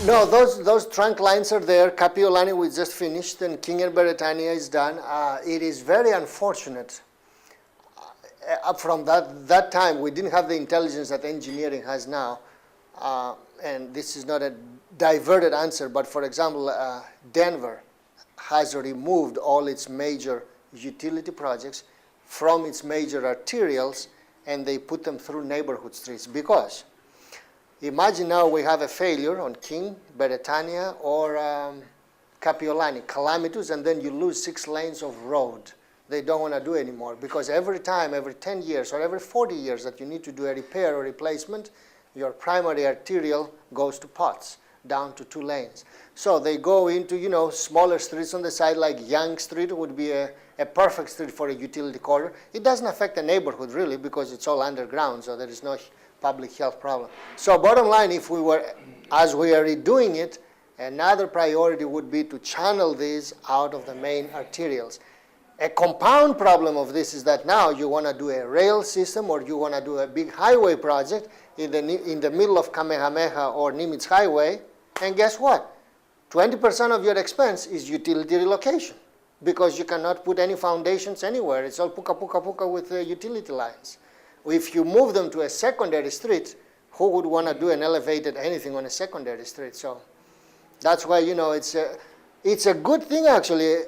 No, those trunk lines are there. Kapiolani we just finished, and King and Beretania is done. It is very unfortunate. From that time, we didn't have the intelligence that engineering has now. And this is not a diverted answer, but for example, Denver has removed all its major utility projects from its major arterials, and they put them through neighborhood streets. Because imagine now we have a failure on King, Beretania, or Kapiolani, calamitous, and then you lose 6 lanes of road. They don't want to do anymore, because every time, every 10 years or every 40 years that you need to do a repair or replacement, your primary arterial goes to pots, down to 2 lanes. So they go into, you know, smaller streets on the side, like Young Street would be a perfect street for a utility corridor. It doesn't affect the neighborhood really, because it's all underground, so there is no public health problem. So bottom line, if we were, as we are redoing it, another priority would be to channel these out of the main arterials. A compound problem of this is that now you want to do a rail system, or you want to do a big highway project in the middle of Kamehameha or Nimitz Highway, and guess what? 20% of your expense is utility relocation, because you cannot put any foundations anywhere. It's all puka puka puka with utility lines. If you move them to a secondary street, who would want to do an elevated anything on a secondary street? So that's why, you know, it's a good thing actually.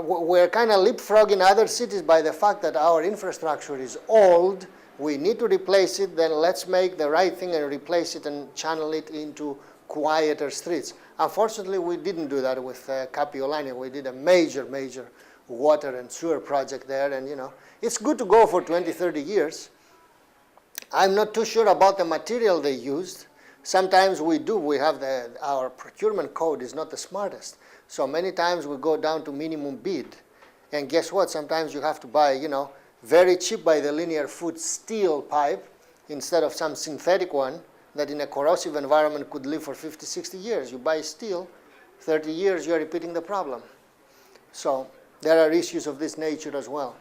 We're kind of leapfrogging other cities by the fact that our infrastructure is old. We need to replace it, then let's make the right thing and replace it and channel it into quieter streets. Unfortunately, we didn't do that with Kapiolani. We did a major water and sewer project there, and you know, it's good to go for 20, 30 years. I'm not too sure about the material they used. Sometimes we have our procurement code is not the smartest. So many times we go down to minimum bid. And guess what? Sometimes you have to buy, you know, very cheap by the linear foot steel pipe instead of some synthetic one that in a corrosive environment could live for 50, 60 years. You buy steel, 30 years, you're repeating the problem. So there are issues of this nature as well.